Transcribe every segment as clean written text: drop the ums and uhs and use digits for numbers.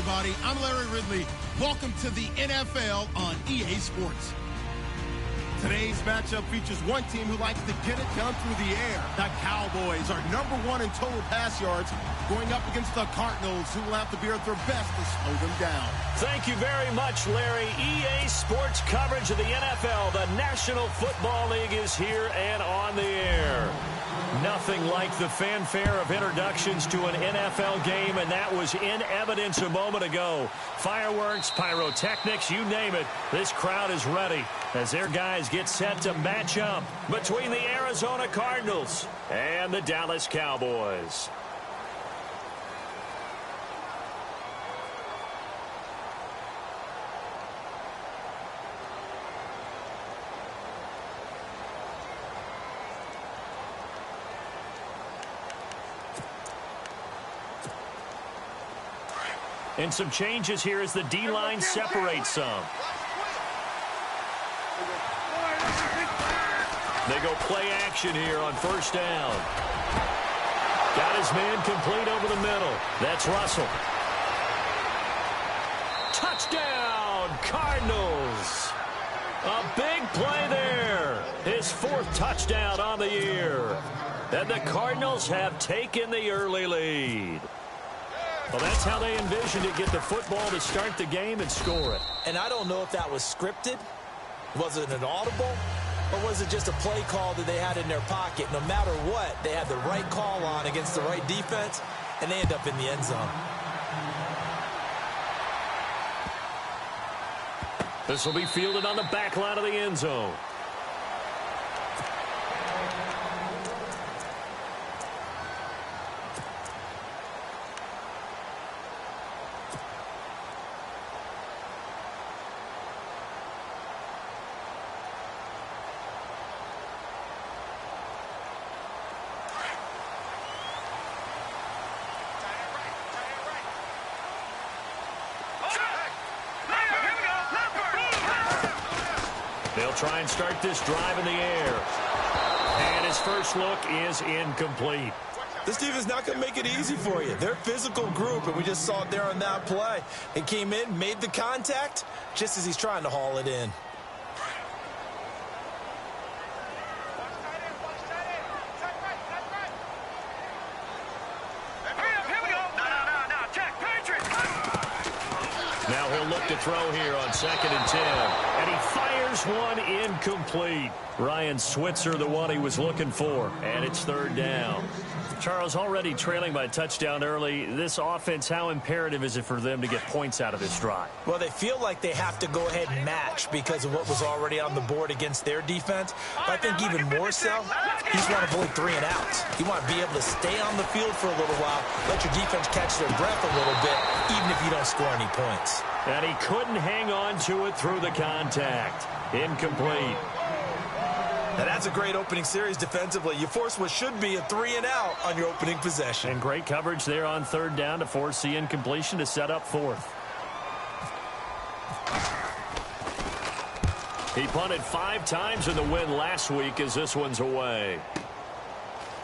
everybody. I'm Larry Ridley. Welcome to the NFL on EA Sports. Today's matchup features one team who likes to get it done through the air. The Cowboys are #1 in total pass yards, going up against the Cardinals, who will have to be at their best to slow them down. Thank you very much, Larry. EA Sports coverage of the NFL. The National Football League is here and on the air. Nothing like the fanfare of introductions to an NFL game, and that was in evidence a moment ago. Fireworks, pyrotechnics, you name it. This crowd is ready as their guys get set to match up between the Arizona Cardinals and the Dallas Cowboys. And some changes here as the D-line separates some. They go play action here on first down. Got his man complete over the middle. That's Russell. Touchdown, Cardinals. A big play there. His 4th touchdown on the year. And the Cardinals have taken the early lead. Well, that's how they envisioned it, get the football to start the game and score it. And I don't know if that was scripted. Was it an audible? Or was it just a play call that they had in their pocket? No matter what, they had the right call on against the right defense, and they end up in the end zone. This will be fielded on the back line of the end zone. They'll try and start this drive in the air. And his first look is incomplete. This team is not going to make it easy for you. They're a physical group, and we just saw it there on that play. He came in, made the contact, just as he's trying to haul it in. Now he'll look to throw here on 2nd and 10. And he fires one incomplete. Ryan Switzer, the one he was looking for. And it's 3rd down. Charles, already trailing by a touchdown early. This offense, how imperative is it for them to get points out of this drive? Well, they feel like they have to go ahead and match because of what was already on the board against their defense. But I think even more so, you just want to avoid 3 and outs. You want to be able to stay on the field for a little while, let your defense catch their breath a little bit, even if you don't score any points. And he couldn't hang on to it through the contact. Incomplete. Now that's a great opening series defensively. You force what should be a 3 and out on your opening possession. And great coverage there on 3rd down to force the incompletion to set up 4th. He punted 5 times in the win last week as this one's away.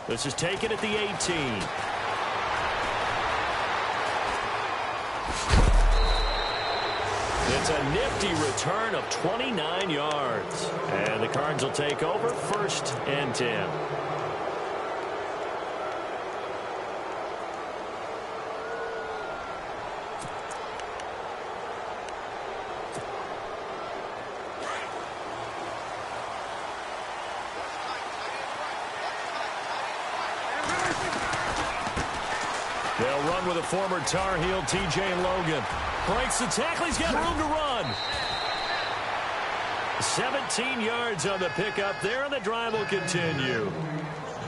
This is taken at the 18. It's a nifty return of 29 yards. And the Cards will take over 1st and 10. They'll run with a former Tar Heel, TJ Logan. Breaks the tackle. He's got room to run. 17 yards on the pickup there, and the drive will continue.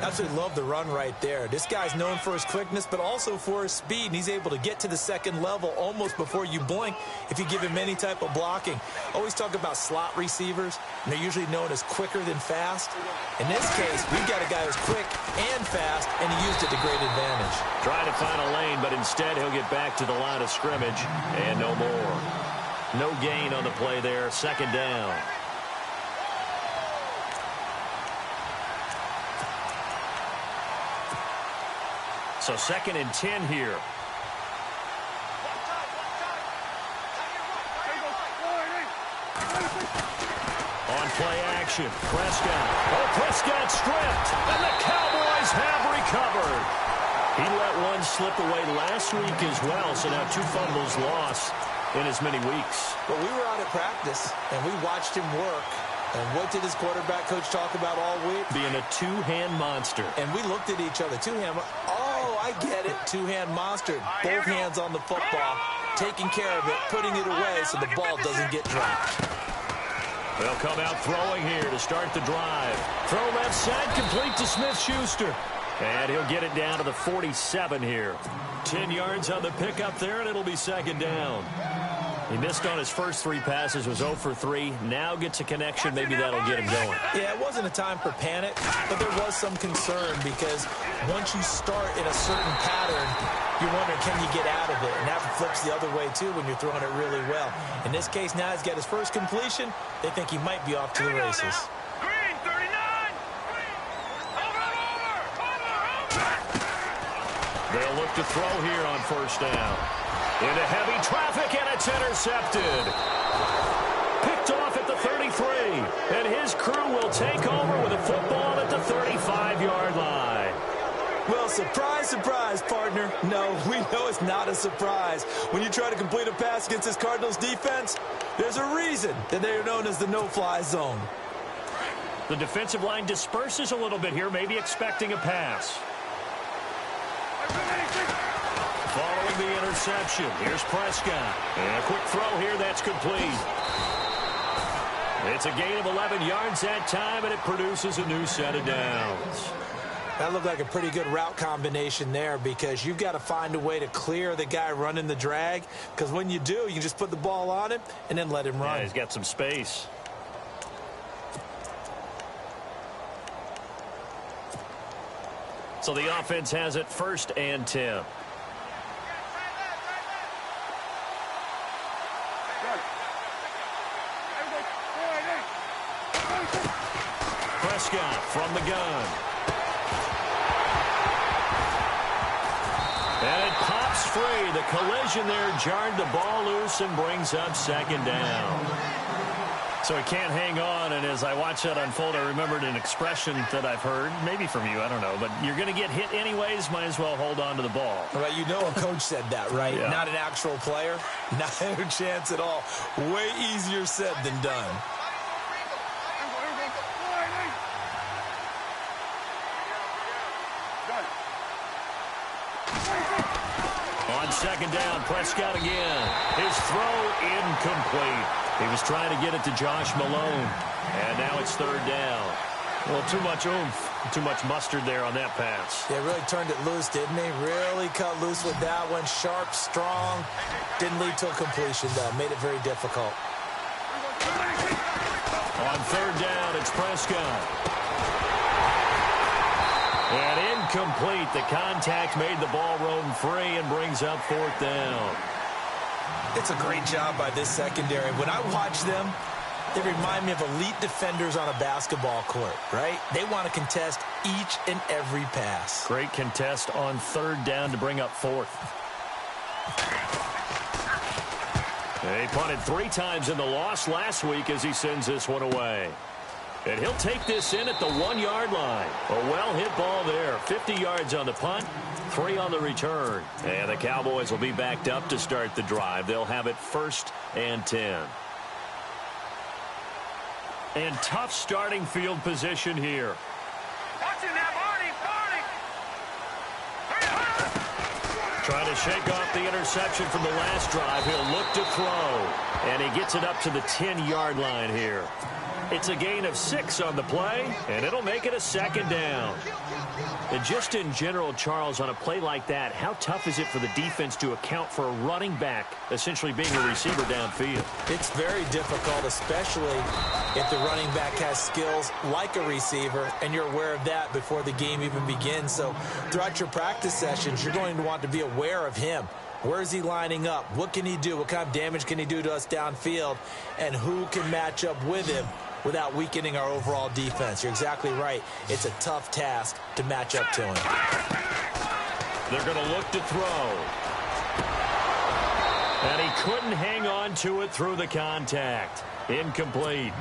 Absolutely love the run right there. This guy's known for his quickness, but also for his speed, and he's able to get to the 2nd level almost before you blink if you give him any type of blocking. Always talk about slot receivers, and they're usually known as quicker than fast. In this case, we've got a guy who's quick and fast, and he used it to great advantage. Trying to find a lane, but instead he'll get back to the line of scrimmage, and no more. No gain on the play there, 2nd down. So 2nd and 10 here. action. Prescott. Oh, Prescott stripped. And the Cowboys have recovered. He let one slip away last week as well, so now 2 fumbles lost in as many weeks. Well, we were out at practice, and we watched him work. And what did his quarterback coach talk about all week? Being a two-hand monster. And we looked at each other. Two-hand. Oh, I get it. Two-hand monster. Both hands on the football, taking care of it, putting it away so the ball doesn't get dropped. They'll come out throwing here to start the drive. Throw left side, complete to Smith-Schuster. And he'll get it down to the 47 here. 10 yards on the pickup there, and it'll be second down. He missed on his first 3 passes, was 0 for 3. Now gets a connection. Maybe that'll get him going. Yeah, it wasn't a time for panic, but there was some concern because once you start in a certain pattern, you're wondering, can you get out of it? And that flips the other way, too, when you're throwing it really well. In this case, now he's got his first completion. They think he might be off to the races. They'll look to throw here on first down. Into heavy traffic, and it's intercepted. Picked off at the 33, and his crew will take over with a football at the 35-yard line. Well, surprise, surprise, partner. No, we know it's not a surprise. When you try to complete a pass against this Cardinals defense, there's a reason that they are known as the no-fly zone. The defensive line disperses a little bit here, maybe expecting a pass. Following the interception, here's Prescott. And a quick throw here, that's complete. It's a gain of 11 yards that time, and it produces a new set of downs. That looked like a pretty good route combination there because you've got to find a way to clear the guy running the drag, because when you do, you can just put the ball on him and then let him run. Yeah, he's got some space. So the offense has it 1st and 10. Prescott from the gun. And it pops free. The collision there jarred the ball loose and brings up second down. So he can't hang on, and as I watch that unfold, I remembered an expression that I've heard, maybe from you, I don't know, but you're going to get hit anyways, might as well hold on to the ball. Right, you know a coach said that, right? Yeah. Not an actual player. Not a chance at all. Way easier said than done. On second down, Prescott again. His throw incomplete. He was trying to get it to Josh Malone. And now it's 3rd down. Well, too much oomph, too much mustard there on that pass. Yeah, really turned it loose, didn't he? Really cut loose with that one. Sharp, strong. Didn't lead to a completion, though. Made it very difficult. On 3rd down, it's Prescott. And incomplete. The contact made the ball roam free and brings up 4th down. It's a great job by this secondary. When I watch them, they remind me of elite defenders on a basketball court, right? They want to contest each and every pass. Great contest on 3rd down to bring up 4th. He punted 3 times in the loss last week as he sends this one away. And he'll take this in at the 1-yard line. A well-hit ball there. 50 yards on the punt, 3 on the return. And the Cowboys will be backed up to start the drive. They'll have it 1st and 10. And tough starting field position here. Trying to shake off the interception from the last drive. He'll look to throw. And he gets it up to the 10-yard line here. It's a gain of 6 on the play, and it'll make it a 2nd down. And just in general, Charles, on a play like that, how tough is it for the defense to account for a running back essentially being a receiver downfield? It's very difficult, especially if the running back has skills like a receiver, and you're aware of that before the game even begins. So throughout your practice sessions, you're going to want to be aware of him. Where is he lining up? What can he do? What kind of damage can he do to us downfield? And who can match up with him without weakening our overall defense? You're exactly right. It's a tough task to match up to him. They're going to look to throw. And he couldn't hang on to it through the contact. Incomplete.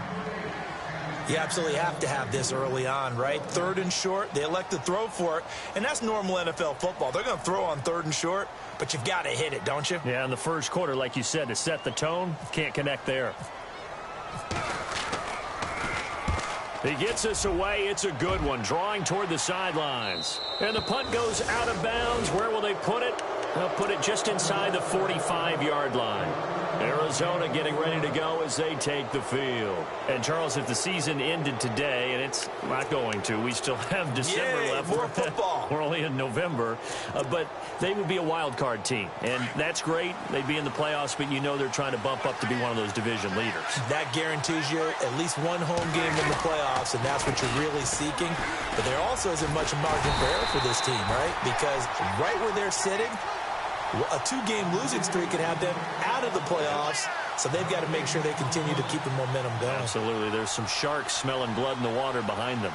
You absolutely have to have this early on, right? 3rd and short, they elect to throw for it, and that's normal NFL football. They're going to throw on 3rd and short, but you've got to hit it, don't you? Yeah, in the first quarter, like you said, to set the tone, can't connect there. He gets us away. It's a good one, drawing toward the sidelines. And the punt goes out of bounds. Where will they put it? They'll put it just inside the 45-yard line. Arizona getting ready to go as they take the field. And, Charles, if the season ended today, and it's not going to, we still have December left. More football. We're only in November. But they would be a wild card team. And that's great. They'd be in the playoffs, but you know they're trying to bump up to be one of those division leaders. That guarantees you at least one home game in the playoffs, and that's what you're really seeking. But there also isn't much margin for error for this team, right? Because right where they're sitting, a 2-game losing streak could have them out of the playoffs, so they've got to make sure they continue to keep the momentum going. Absolutely. There's some sharks smelling blood in the water behind them.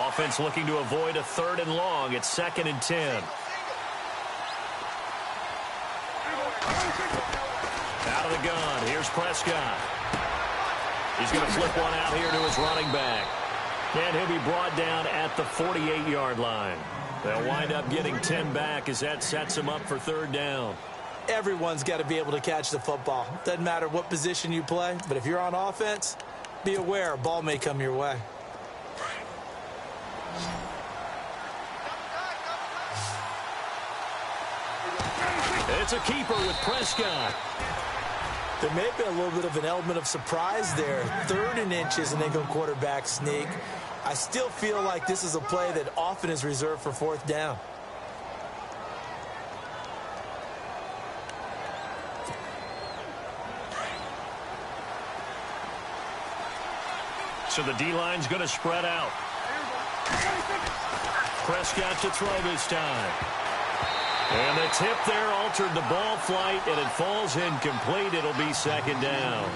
Offense looking to avoid a 3rd and long. It's 2nd and 10. Out of the gun. Here's Prescott. He's going to flip one out here to his running back. And he'll be brought down at the 48-yard line. They'll wind up getting 10 back as that sets them up for 3rd down. Everyone's got to be able to catch the football. Doesn't matter what position you play, but if you're on offense, be aware a ball may come your way. It's a keeper with Prescott. There may have been a little bit of an element of surprise there. 3rd and inches, and they go quarterback sneak. I still feel like this is a play that often is reserved for 4th down. So the D-line's going to spread out. Prescott to throw this time. And the tip there altered the ball flight, and it falls incomplete. It'll be 2nd down.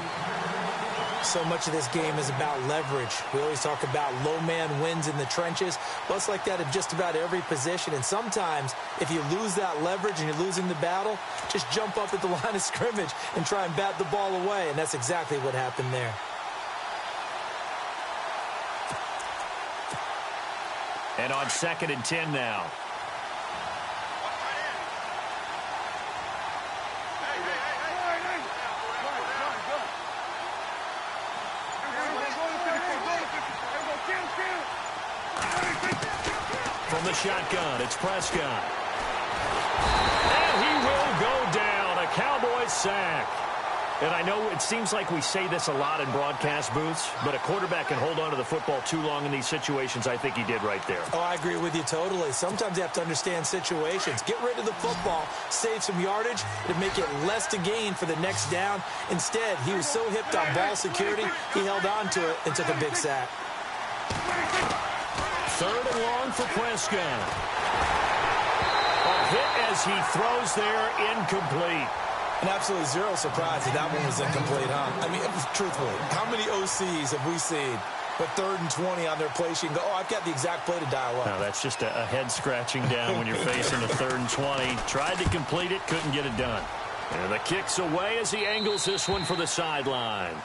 So much of this game is about leverage. We always talk about low man wins in the trenches. Well, it's like that in just about every position. And sometimes, if you lose that leverage and you're losing the battle, just jump up at the line of scrimmage and try and bat the ball away. And that's exactly what happened there. And on 2nd and 10 now. From the shotgun, it's Prescott. And he will go down. A Cowboys sack. And I know it seems like we say this a lot in broadcast booths, but a quarterback can hold on to the football too long in these situations. I think he did right there. Oh, I agree with you totally. Sometimes you have to understand situations. Get rid of the football, save some yardage, to make it less to gain for the next down. Instead, he was so hipped on ball security, he held on to it and took a big sack. 3rd and long for Prescott. A hit as he throws there, incomplete. And absolutely zero surprise that that one was incomplete, huh? I mean, truthfully, how many OCs have we seen with 3rd and 20 on their play sheet and go, oh, I've got the exact play to dial up? No, that's just a head scratching down when you're facing a 3rd and 20. Tried to complete it, couldn't get it done. And the kick's away as he angles this one for the sideline.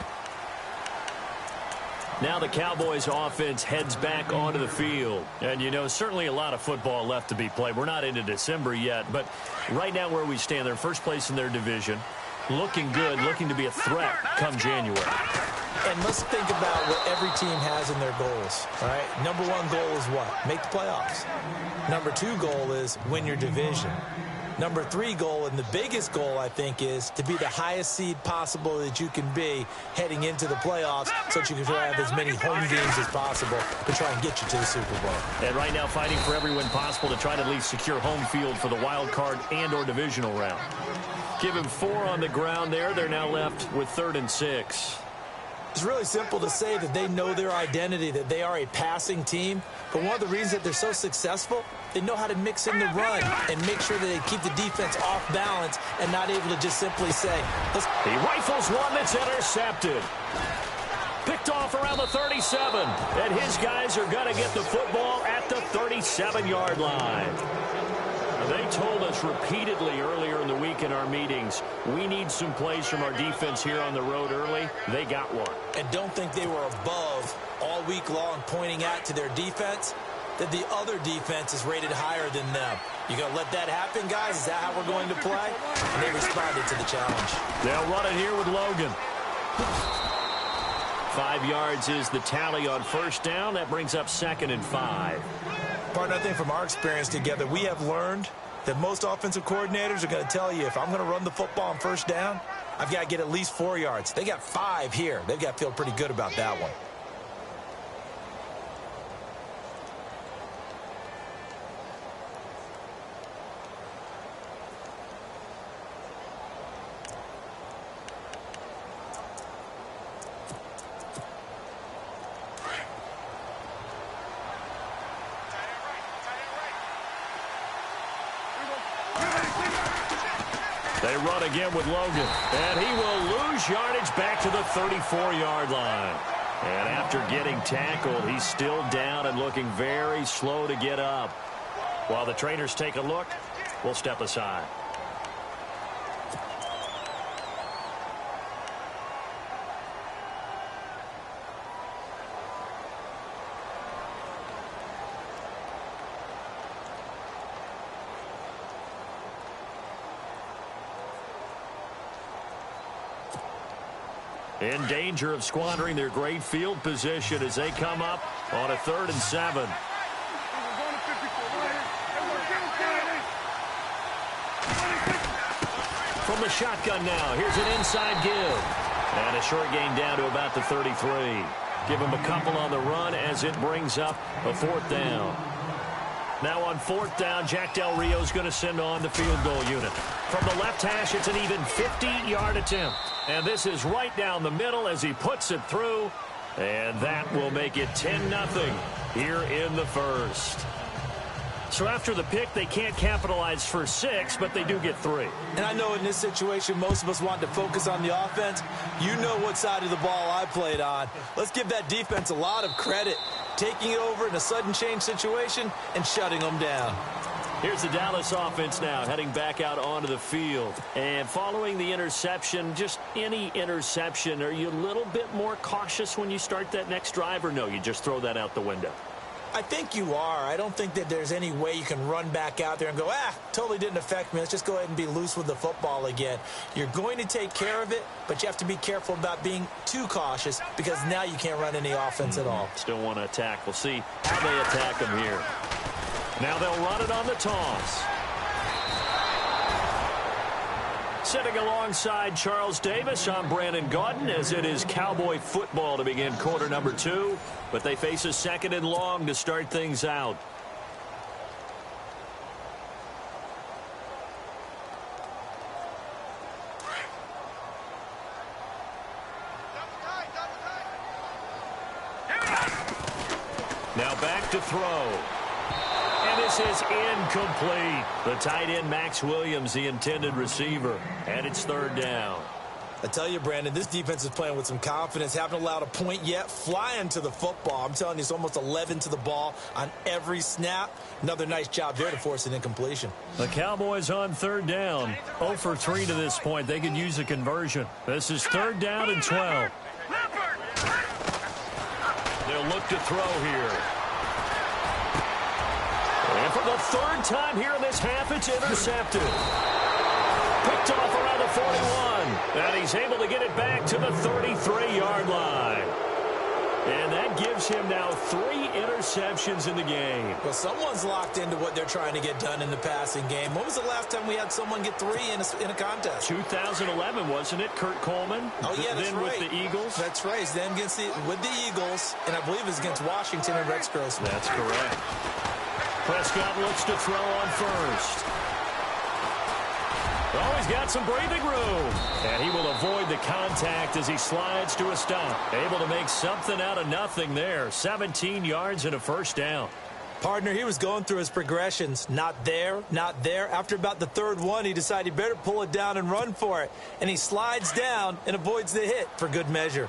Now the Cowboys offense heads back onto the field. And, you know, certainly a lot of football left to be played. We're not into December yet, but right now where we stand, they're first place in their division. Looking good, looking to be a threat come January. And let's think about what every team has in their goals, all right? Number 1 goal is what? Make the playoffs. Number 2 goal is win your division. Number 3 goal, and the biggest goal, I think, is to be the highest seed possible that you can be heading into the playoffs so that you can have as many home games as possible to try and get you to the Super Bowl. And right now fighting for every win possible to try to at least secure home field for the wild card and or divisional round. Give him 4 on the ground there. They're now left with 3rd and 6. It's really simple to say that they know their identity, that they are a passing team. But one of the reasons that they're so successful, they know how to mix in the run and make sure that they keep the defense off balance and not able to just simply say, let's... He rifles one that's intercepted. Picked off around the 37. And his guys are going to get the football at the 37-yard line. told us repeatedly earlier in the week in our meetings, we need some plays from our defense here on the road early. They got one. And don't think they were above all week long pointing out to their defense that the other defense is rated higher than them. You going to let that happen, guys? Is that how we're going to play? And they responded to the challenge. They'll run it here with Logan. 5 yards is the tally on first down. That brings up 2nd and 5. Partner, I think from our experience together, we have learned that most offensive coordinators are going to tell you, if I'm going to run the football on first down, I've got to get at least 4 yards. They got 5 here. They've got to feel pretty good about that one. They run again with Logan, and he will lose yardage back to the 34-yard line. And after getting tackled, he's still down and looking very slow to get up. While the trainers take a look, we'll step aside. In danger of squandering their great field position as they come up on a 3rd and 7. From the shotgun now, here's an inside give. And a short gain down to about the 33. Give him a couple on the run as it brings up a 4th down. Now on 4th down, Jack Del Rio's going to send on the field goal unit. From the left hash, it's an even 50-yard attempt. And this is right down the middle as he puts it through. And that will make it 10-0 here in the first. So after the pick, they can't capitalize for 6, but they do get 3. And I know in this situation, most of us want to focus on the offense. You know what side of the ball I played on. Let's give that defense a lot of credit, taking it over in a sudden change situation and shutting them down. Here's the Dallas offense now heading back out onto the field. And following the interception, just any interception, are you a little bit more cautious when you start that next drive, or no, you just throw that out the window? I think you are. I don't think that there's any way you can run back out there and go, totally didn't affect me. Let's just go ahead and be loose with the football again. You're going to take care of it, but you have to be careful about being too cautious because now you can't run any offense at all. Still want to attack. We'll see how they attack them here. Now they'll run it on the toss. Sitting alongside Charles Davis, I'm Brandon Gaudin, as it is Cowboy football to begin quarter number 2. But they face a 2nd and long to start things out. Now back to throw. And this is incomplete. The tight end, Max Williams, the intended receiver. And it's 3rd down. I tell you, Brandon, this defense is playing with some confidence. Haven't allowed a point yet. Flying to the football. I'm telling you, it's almost 11 to the ball on every snap. Another nice job there to force an incompletion. The Cowboys on 3rd down. 0 for 3 to this point. They could use a conversion. This is 3rd down and 12. They'll look to throw here. And for the 3rd time here in this half, it's intercepted. Picked off around the 41. And he's able to get it back to the 33-yard line. And that gives him now 3 interceptions in the game. Well, someone's locked into what they're trying to get done in the passing game. When was the last time we had someone get 3 in a contest? 2011, wasn't it? Kurt Coleman. Oh, yeah, that's then right. With the Eagles. That's right. Then with the Eagles, and I believe it was against Washington and Rex Grossman. That's correct. Prescott looks to throw on first. Oh, he's got some breathing room. And he will avoid the contact as he slides to a stop. Able to make something out of nothing there. 17 yards and a 1st down. Partner, he was going through his progressions. Not there, not there. After about the 3rd one, he decided he better pull it down and run for it. And he slides down and avoids the hit for good measure.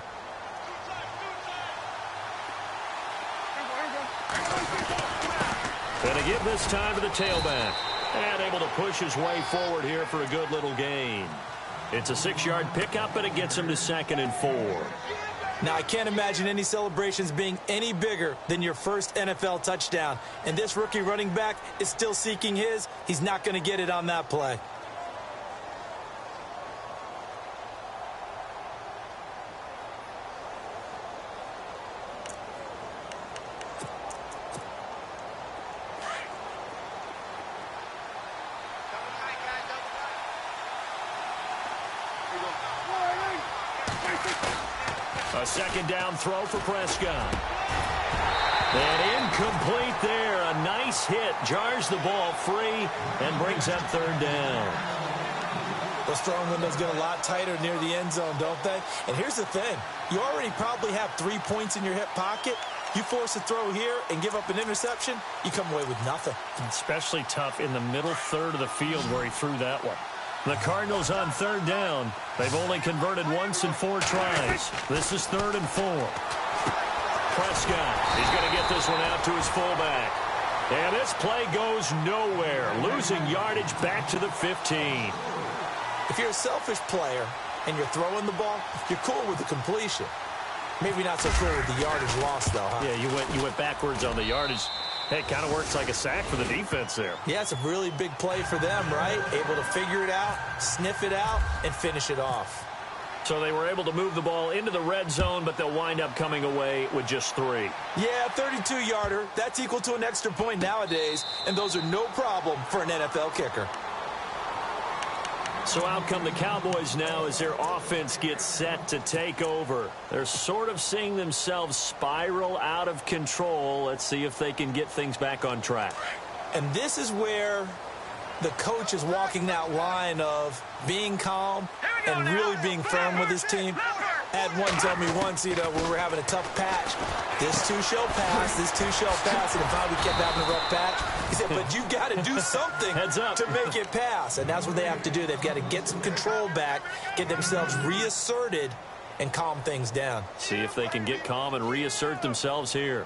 Going to give this time to the tailback. And able to push his way forward here for a good little gain. It's a 6-yard pickup, and it gets him to 2nd and 4. Now, I can't imagine any celebrations being any bigger than your first NFL touchdown. And this rookie running back is still seeking his. He's not going to get it on that play. A 2nd down throw for Prescott. And incomplete there. A nice hit. Jars the ball free and brings up 3rd down. Those throwing windows get a lot tighter near the end zone, don't they? And here's the thing. You already probably have 3 points in your hip pocket. You force a throw here and give up an interception, you come away with nothing. Especially tough in the middle third of the field where he threw that one. The Cardinals on 3rd down. They've only converted once in 4 tries. This is 3rd and 4. Prescott, he's going to get this one out to his fullback. And this play goes nowhere, losing yardage back to the 15. If you're a selfish player and you're throwing the ball, you're cool with the completion. Maybe not so cool with the yardage loss, though, huh? Yeah, you went backwards on the yardage. Hey, it kind of works like a sack for the defense there. Yeah, it's a really big play for them, right? Able to figure it out, sniff it out, and finish it off. So they were able to move the ball into the red zone, but they'll wind up coming away with just 3. Yeah, 32-yarder. That's equal to an extra point nowadays, and those are no problem for an NFL kicker. So out come the Cowboys now as their offense gets set to take over. They're sort of seeing themselves spiral out of control. Let's see if they can get things back on track. And this is where the coach is walking that line of being calm and really being firm with his team. I had one tell me once, when we were having a tough patch, this too shall pass, this too shall pass, and if we kept having a rough patch, he said, but you got to do something to make it pass, and that's what they have to do. They've got to get some control back, get themselves reasserted, and calm things down. See if they can get calm and reassert themselves here.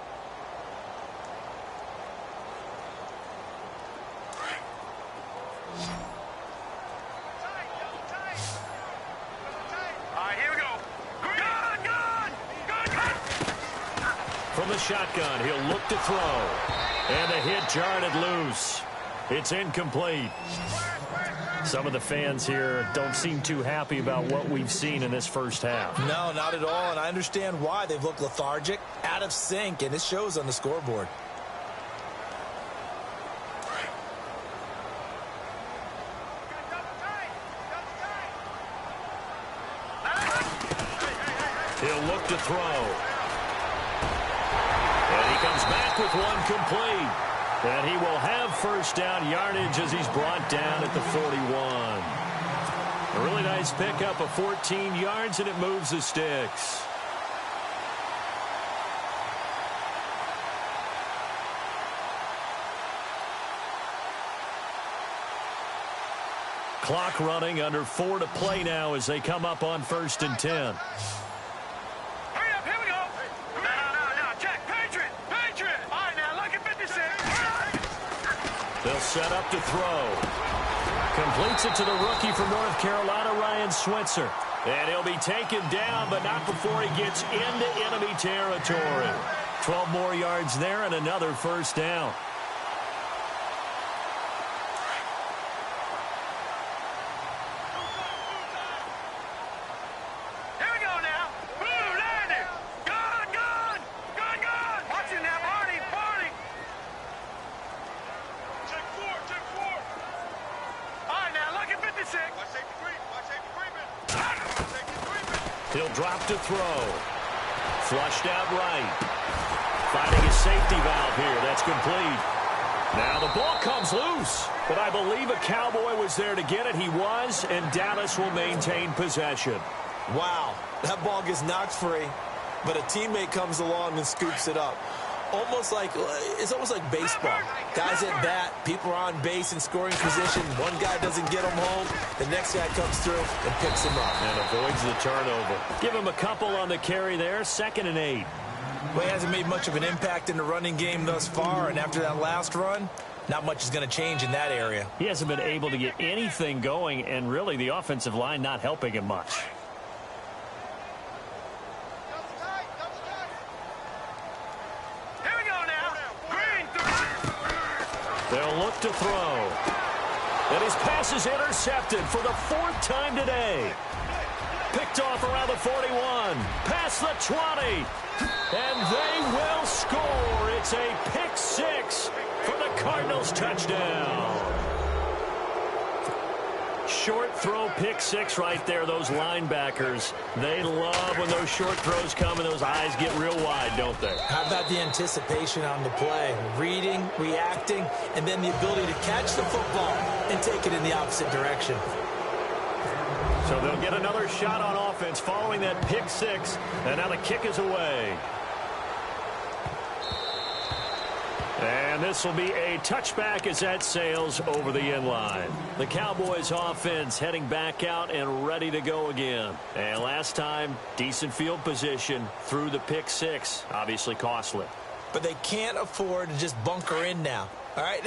From the shotgun, he'll look to throw. And the hit jarred it loose. It's incomplete. Some of the fans here don't seem too happy about what we've seen in this first half. No, not at all, and I understand why. They've looked lethargic, out of sync, and it shows on the scoreboard. He'll look to throw. And he comes back with one complete. And he will have first down yardage as he's brought down at the 41. A really nice pickup of 14 yards, and it moves the sticks. Clock running, under 4 to play now as they come up on 1st and 10. They'll set up to throw. Completes it to the rookie from North Carolina, Ryan Switzer. And he'll be taken down, but not before he gets into enemy territory. 12 more yards there and another first down. He'll drop to throw. Flushed out right. Finding his safety valve here. That's complete. Now the ball comes loose. But I believe a Cowboy was there to get it. He was, and Dallas will maintain possession. Wow. That ball gets knocked free, but a teammate comes along and scoops it up. It's almost like baseball. Guys at bat, people are on base in scoring position. One guy doesn't get him home. The next guy comes through and picks him up. And avoids the turnover. Give him a couple on the carry there. 2nd and 8. Well, he hasn't made much of an impact in the running game thus far. And after that last run, not much is going to change in that area. He hasn't been able to get anything going, and really the offensive line not helping him much. Here we go now. Green. They'll look to throw. And his pass is intercepted for the 4th time today. Picked off around the 41. Past the 20. And they will score. It's a pick 6 for the Cardinals touchdown. Short throw pick 6 right there. Those linebackers, they love when those short throws come and those eyes get real wide, don't they? How about the anticipation on the play? Reading, reacting, and then the ability to catch the football and take it in the opposite direction. So they'll get another shot on offense following that pick 6, and now the kick is away. And this will be a touchback as that sails over the end line. The Cowboys offense heading back out and ready to go again. And last time, decent field position through the pick 6, obviously costly. But they can't afford to just bunker in now. All right,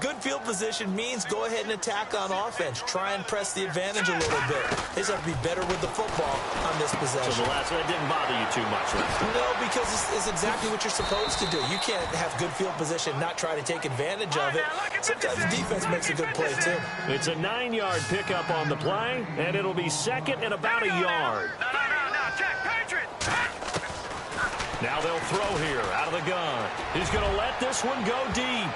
good field position means go ahead and attack on offense. Try and press the advantage a little bit. They just have to be better with the football on this possession. So the last one didn't bother you too much, right? No, because it's exactly what you're supposed to do. You can't have good field position, not try to take advantage of it. Sometimes the defense makes a good play, too. It's a 9-yard pickup on the play, and it'll be second and about a yard. No, check, Patriots. Now they'll throw here out of the gun. He's going to let this one go deep.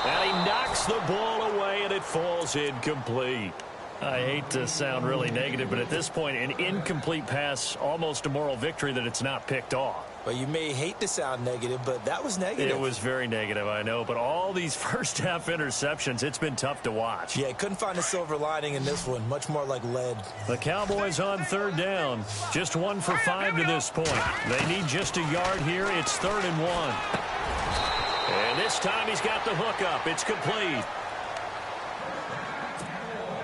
And he knocks the ball away, and it falls incomplete. I hate to sound really negative, but at this point, an incomplete pass, almost a moral victory that it's not picked off. Well, you may hate to sound negative, but that was negative. It was very negative, I know. But all these first-half interceptions, it's been tough to watch. Yeah, couldn't find a silver lining in this one. Much more like lead. The Cowboys on 3rd down. Just 1 for 5 to this point. They need just a yard here. It's 3rd and 1. And this time he's got the hook up. It's complete.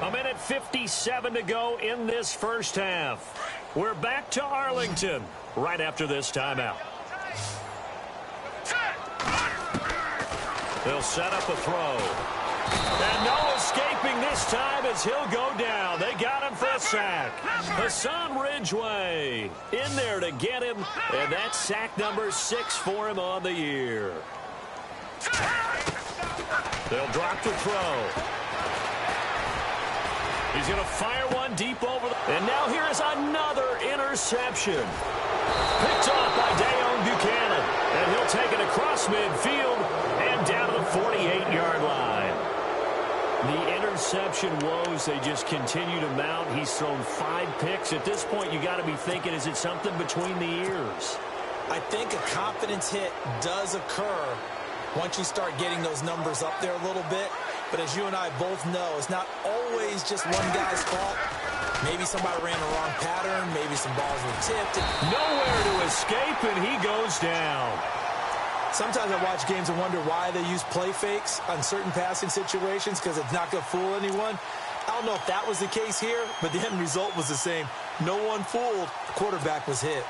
1:57 to go in this first half. We're back to Arlington right after this timeout. They'll set up a throw. And no escaping this time as he'll go down. They got him for a sack. Hassan Ridgeway in there to get him. And that's sack number 6 for him on the year. They'll drop the throw. He's going to fire one deep over the... And now here is another interception. Picked off by Dayon Buchanan. And he'll take it across midfield and down to the 48-yard line. The interception woes, they just continue to mount. He's thrown 5 picks. At this point, you got to be thinking, is it something between the ears? I think a confidence hit does occur once you start getting those numbers up there a little bit. But as you and I both know, it's not always just one guy's fault. Maybe somebody ran the wrong pattern. Maybe some balls were tipped. Nowhere to escape, and he goes down. Sometimes I watch games and wonder why they use play fakes on certain passing situations, because it's not going to fool anyone. I don't know if that was the case here, but the end result was the same. No one fooled. The quarterback was hit.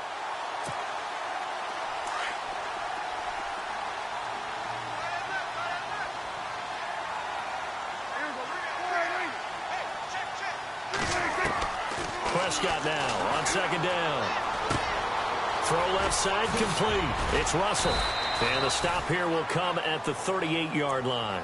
Prescott now on 2nd down. Throw left side complete. It's Russell. And the stop here will come at the 38-yard line.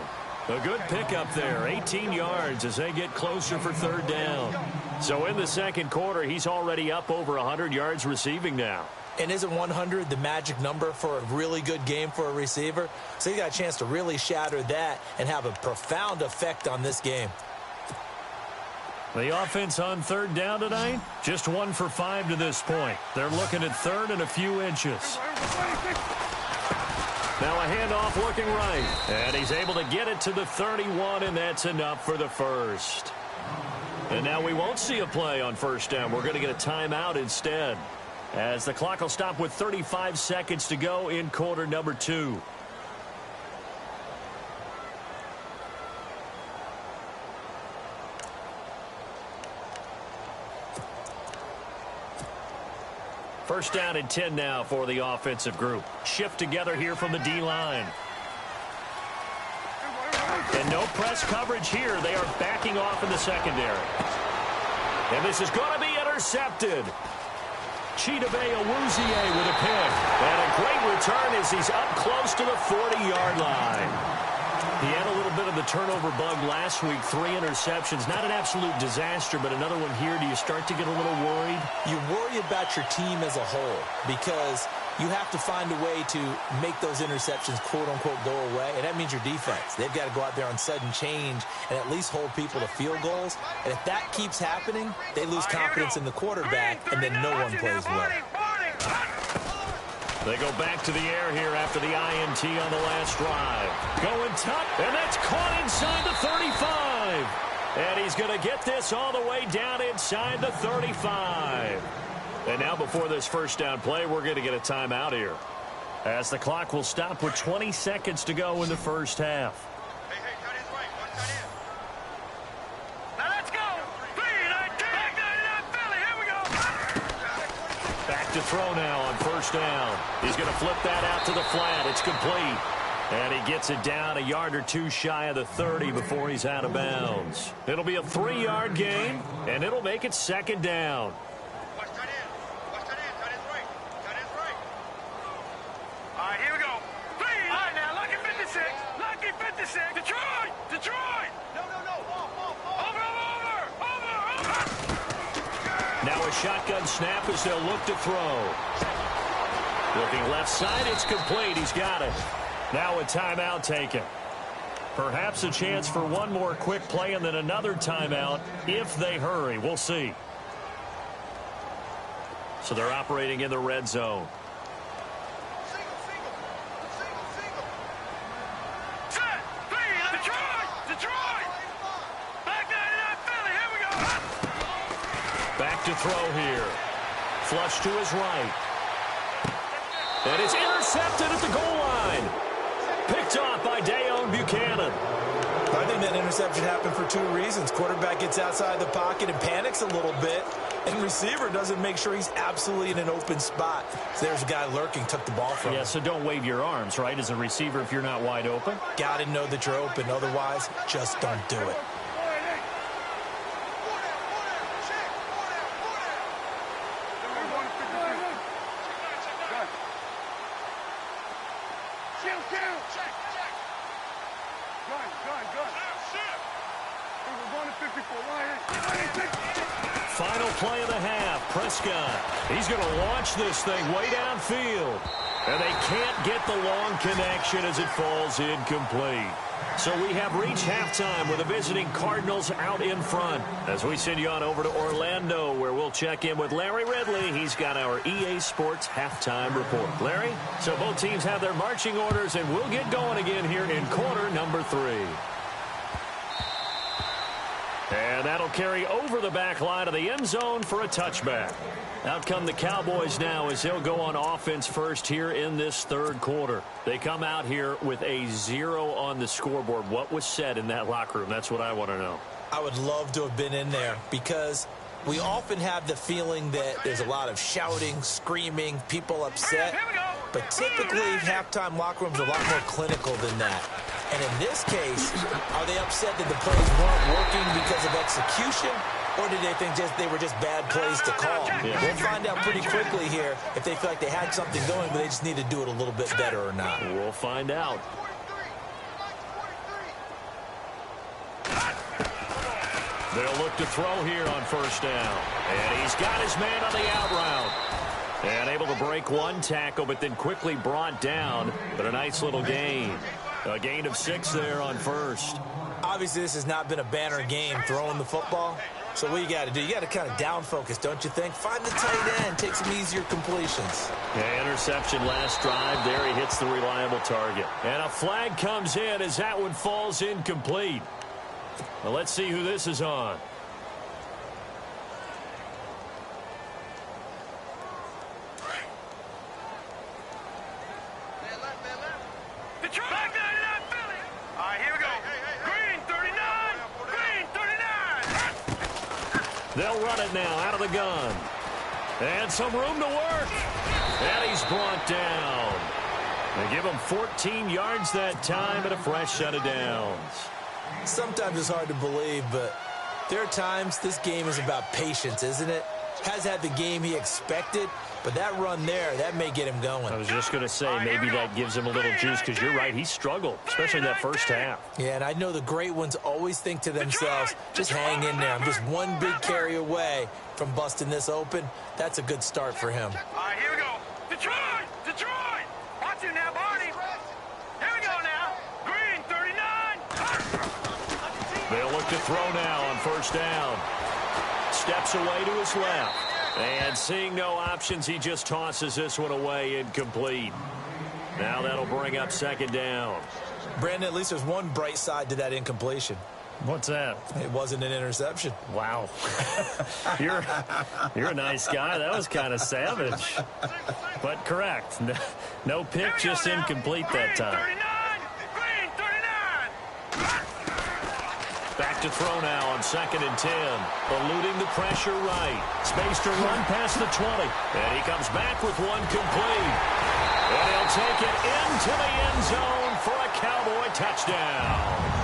A good pickup there, 18 yards as they get closer for 3rd down. So in the second quarter, he's already up over 100 yards receiving now. And isn't 100 the magic number for a really good game for a receiver? So he got a chance to really shatter that and have a profound effect on this game. The offense on 3rd down tonight, just 1 for 5 to this point. They're looking at 3rd and a few inches. Now a handoff looking right. And he's able to get it to the 31, and that's enough for the first. And now we won't see a play on 1st down. We're going to get a timeout instead, as the clock will stop with 35 seconds to go in quarter number 2. First down and 10 now for the offensive group. Shift together here from the D-line. And no press coverage here. They are backing off in the secondary. And this is going to be intercepted. Chidobe Awuzie with a pick. And a great return as he's up close to the 40-yard line. He had a little bit of the turnover bug last week, 3 interceptions. Not an absolute disaster, but another one here. Do you start to get a little worried? You worry about your team as a whole because you have to find a way to make those interceptions, quote-unquote, go away, and that means your defense. They've got to go out there on sudden change and at least hold people to field goals. And if that keeps happening, they lose confidence in the quarterback, and then no one plays well. They go back to the air here after the INT on the last drive. Going top, and that's caught inside the 35. And he's going to get this all the way down inside the 35. And now before this first down play, we're going to get a timeout here, as the clock will stop with 20 seconds to go in the first half. Hey, cut his right. One cut in. Now let's go. 3-19. Back 99 Philly. Here we go. Back to throw now on first down. He's going to flip that out to the flat. It's complete. And he gets it down a yard or two shy of the 30 before he's out of bounds. It'll be a 3-yard gain, and it'll make it second down. Detroit! No. Over! Now a shotgun snap as they'll look to throw. Looking left side, it's complete. He's got it. Now a timeout taken. Perhaps a chance for one more quick play and then another timeout if they hurry. We'll see. So they're operating in the red zone. Back to throw here. Flush to his right. And it's intercepted at the goal line. Picked off by Dayon Buchanan. I think that interception happened for 2 reasons. Quarterback gets outside the pocket and panics a little bit, and receiver doesn't make sure he's absolutely in an open spot. So there's a guy lurking, took the ball from him. Yeah, so don't wave your arms, right, as a receiver if you're not wide open. Got to know that you're open. Otherwise, just don't do it. Final play of the half. Prescott. He's going to launch this thing way downfield. And they can't get the long connection as it falls incomplete. So we have reached halftime with the visiting Cardinals out in front. As we send you on over to Orlando, where we'll check in with Larry Ridley. He's got our EA Sports halftime report. Larry, so both teams have their marching orders, and we'll get going again here in quarter number 3. And that'll carry over the back line of the end zone for a touchback. Out come the Cowboys now as they'll go on offense first here in this third quarter. They come out here with a 0 on the scoreboard. What was said in that locker room? That's what I want to know. I would love to have been in there because we often have the feeling that there's a lot of shouting, screaming, people upset. But typically, halftime locker rooms are a lot more clinical than that. And in this case, are they upset that the plays weren't working because of execution, or did they think they were just bad plays to call? Yeah. We'll find out pretty quickly here if they feel like they had something going, but they just need to do it a little bit better or not. We'll find out. They'll look to throw here on first down. And he's got his man on the out route. And able to break one tackle, but then quickly brought down. But a nice little gain. A gain of 6 there on first. Obviously, this has not been a banner game throwing the football. So what you got to do, you got to kind of down focus, don't you think? Find the tight end, take some easier completions. Yeah, interception last drive. There he hits the reliable target. And a flag comes in as that one falls incomplete. Well, let's see who this is on. They'll run it now out of the gun. And some room to work. And he's brought down. They give him 14 yards that time and a fresh set of downs. Sometimes it's hard to believe, but there are times this game is about patience, isn't it? Has had the game he expected, but that run there, that may get him going. I was just going to say, maybe that gives him a little juice, because you're right, he struggled, especially in that first half. Yeah, and I know the great ones always think to themselves, just hang in there. I'm just one big carry away from busting this open. That's a good start for him. All right, here we go. Detroit! Detroit! Watch it now, Barney. Here we go now. Green, 39. They'll look to throw now on first down. Steps away to his left. And seeing no options, he just tosses this one away, incomplete. Now that'll bring up second down. Brandon, at least there's one bright side to that incompletion. What's that? It wasn't an interception. Wow. You're a nice guy. That was kind of savage. But correct. No pick, just incomplete that time. Green, 39. Back to throw now on 2nd and 10. Eluding the pressure right. Space to run past the 20. And he comes back with one complete. And he'll take it into the end zone for a Cowboy touchdown.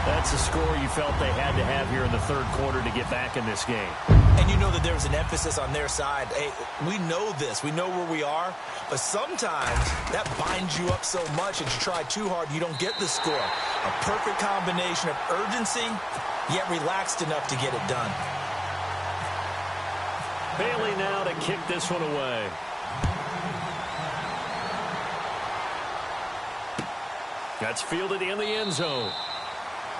That's a score you felt they had to have here in the third quarter to get back in this game. And you know that there was an emphasis on their side. Hey, we know this. We know where we are. But sometimes that binds you up so much that you try too hard, you don't get the score. A perfect combination of urgency, yet relaxed enough to get it done. Bailey now to kick this one away. That's fielded in the end zone.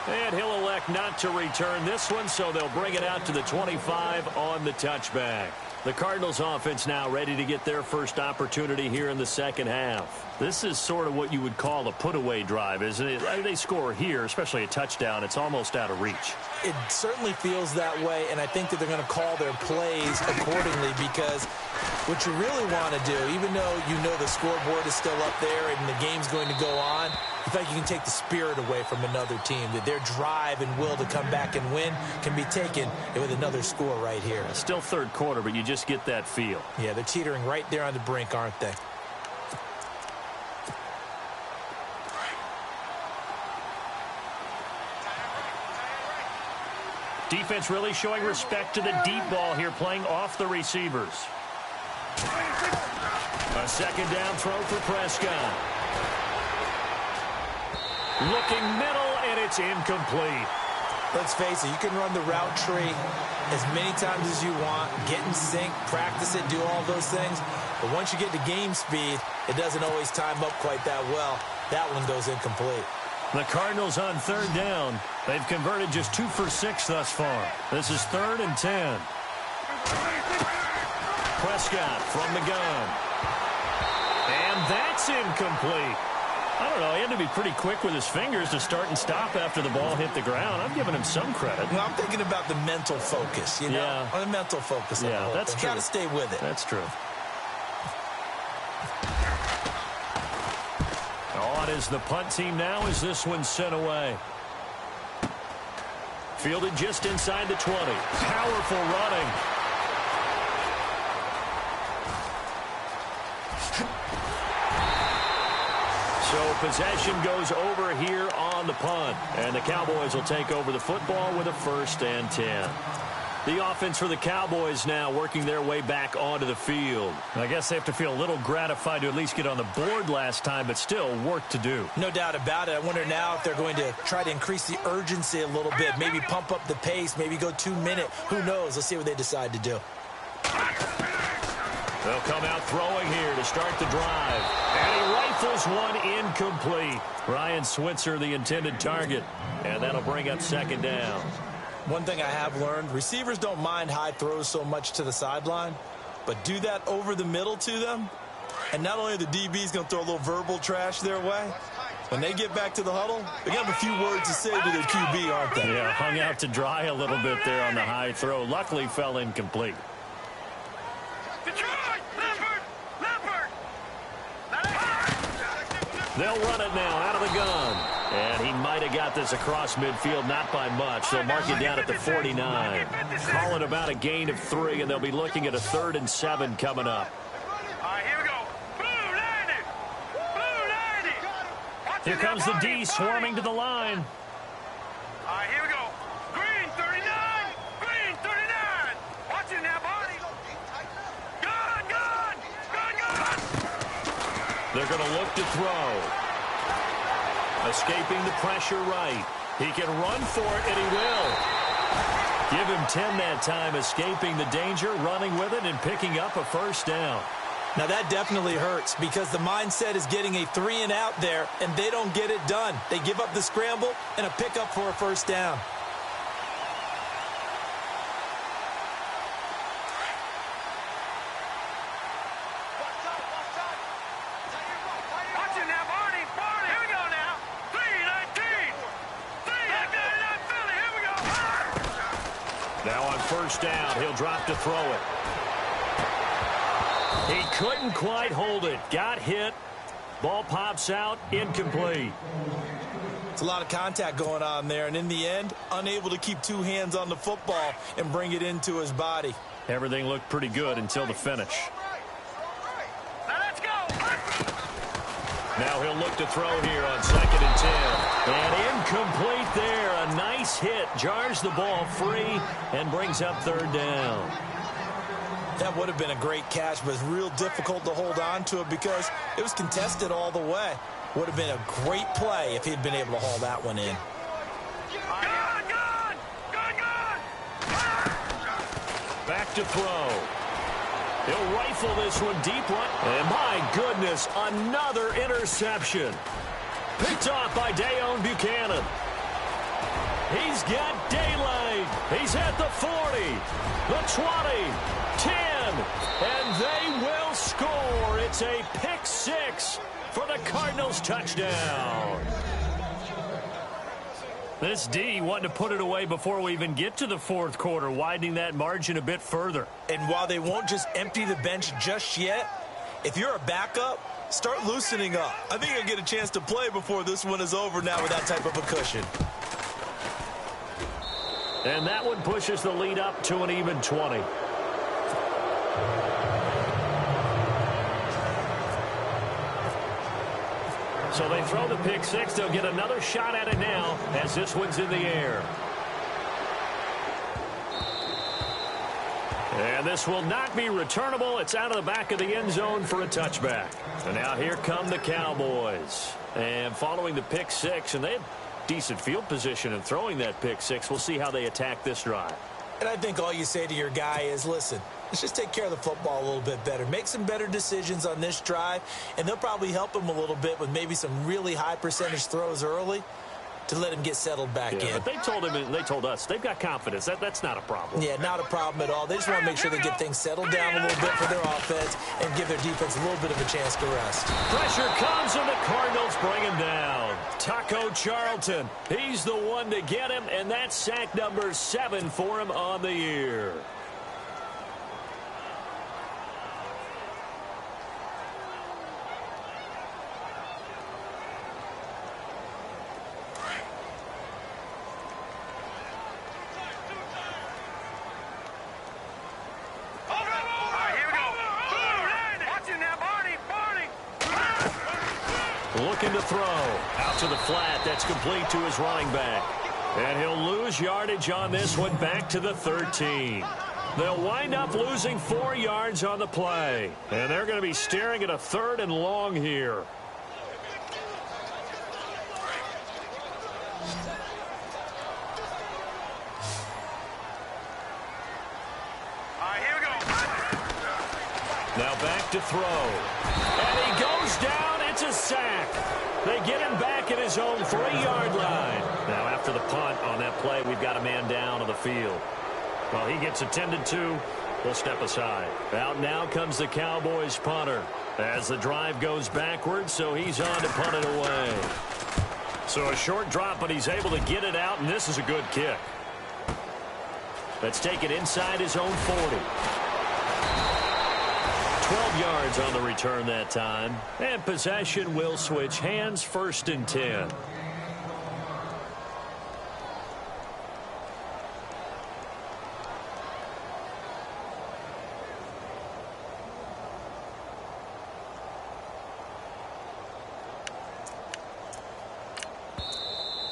And he'll elect not to return this one, so they'll bring it out to the 25 on the touchback. The Cardinals offense now ready to get their first opportunity here in the second half. This is sort of what you would call a put-away drive, isn't it? They score here, especially a touchdown. It's almost out of reach. It certainly feels that way, and I think that they're going to call their plays accordingly, because what you really want to do, even though you know the scoreboard is still up there and the game's going to go on, you feel like you can take the spirit away from another team, that their drive and will to come back and win can be taken with another score right here. Still third quarter, but you just get that feel. Yeah, they're teetering right there on the brink, aren't they? Defense really showing respect to the deep ball here, playing off the receivers. A second down throw for Prescott. Looking middle, and it's incomplete. Let's face it, you can run the route tree as many times as you want, get in sync, practice it, do all those things. But once you get to game speed, it doesn't always time up quite that well. That one goes incomplete. The Cardinals on third down. They've converted just 2 for 6 thus far. This is 3rd and 10. Prescott from the gun. And that's incomplete. I don't know, he had to be pretty quick with his fingers to start and stop after the ball hit the ground. I'm giving him some credit. Well, I'm thinking about the mental focus, you know? Yeah. On the mental focus. Yeah, that's true. Got to stay with it. That's true. On is the punt team now as this one's sent away. Fielded just inside the 20. Powerful running. So possession goes over here on the punt. And the Cowboys will take over the football with a 1st and 10. The offense for the Cowboys now working their way back onto the field. I guess they have to feel a little gratified to at least get on the board last time, but still work to do. No doubt about it. I wonder now if they're going to try to increase the urgency a little bit, maybe pump up the pace, maybe go 2-minute. Who knows? Let's see what they decide to do. They'll come out throwing here to start the drive. And he rifles one incomplete. Ryan Switzer, the intended target. And that'll bring up second down. One thing I have learned, receivers don't mind high throws so much to the sideline, but do that over the middle to them, and not only are the DBs going to throw a little verbal trash their way, when they get back to the huddle, they have a few words to say to their QB, aren't they? Yeah, hung out to dry a little bit there on the high throw. Luckily fell incomplete. They'll run it now out of the gun. And he might have got this across midfield, not by much. They'll mark it down at the 49. Call it about a gain of 3, and they'll be looking at a 3rd and 7 coming up. All right, here we go. Blue 90. Blue 90. Here comes the D swarming to the line. right, here we go. Green 39. Green 39. Watch it now, Barney. Good, good. Good, good. They're going to look to throw. Escaping the pressure right. He can run for it, and he will. Give him 10 that time, escaping the danger, running with it, and picking up a first down. Now that definitely hurts because the mindset is getting a 3-and-out there, and they don't get it done. They give up the scramble and a pickup for a first down. Watch it now, Barney. Barney. Here we go now. 3-19. 3-19. Philly. Here we go. Now on first down, he'll drop to throw it. He couldn't quite hold it. Got hit. Ball pops out. Incomplete. It's a lot of contact going on there, and in the end, unable to keep two hands on the football and bring it into his body. Everything looked pretty good until the finish. Now let's go. Now he'll look to throw here on 2nd and 10. And incomplete there. A nice hit. Jars the ball free and brings up 3rd down. That would have been a great catch, but it's real difficult to hold on to it because it was contested all the way. Would have been a great play if he'd been able to haul that one in. Good, good. Good, good. Back to throw. He'll rifle this one deep right. And my goodness, another interception. Picked off by Dayon Buchanan. He's got daylight. He's at the 40, the 20, 10, and they will score. It's a pick 6 for the Cardinals touchdown. This D wanted to put it away before we even get to the 4th quarter, widening that margin a bit further. And while they won't just empty the bench just yet, if you're a backup, start loosening up. I think you'll get a chance to play before this one is over now with that type of a cushion. And that one pushes the lead up to an even 20. So they throw the pick 6. They'll get another shot at it now as this one's in the air. And this will not be returnable. It's out of the back of the end zone for a touchback. And now here come the Cowboys. And following the pick 6, and they had decent field position in throwing that pick 6. We'll see how they attack this drive. And I think all you say to your guy is, listen, let's just take care of the football a little bit better. Make some better decisions on this drive, and they'll probably help him a little bit with maybe some really high percentage throws early to let him get settled back in. But they told him, and they told us, they've got confidence. That's not a problem. Yeah, not a problem at all. They just want to make sure they get things settled down a little bit for their offense and give their defense a little bit of a chance to rest. Pressure comes, and the Cardinals bring him down. Taco Charlton, he's the one to get him, and that's sack number 7 for him on the year. Looking to throw. Out to the flat. That's complete to his running back. And he'll lose yardage on this one back to the 13. They'll wind up losing 4 yards on the play. And they're going to be staring at a 3rd and long here. Here we go. Now back to throw. And he goes down. It's a sack. They get him back at his own 3-yard line. Now after the punt on that play, we've got a man down on the field. Well, he gets attended to. We'll step aside. Out now comes the Cowboys punter as the drive goes backwards, so he's on to punt it away. So a short drop, but he's able to get it out, and this is a good kick. Let's take it inside his own 40. 12 yards on the return that time. And possession will switch hands, 1st and 10.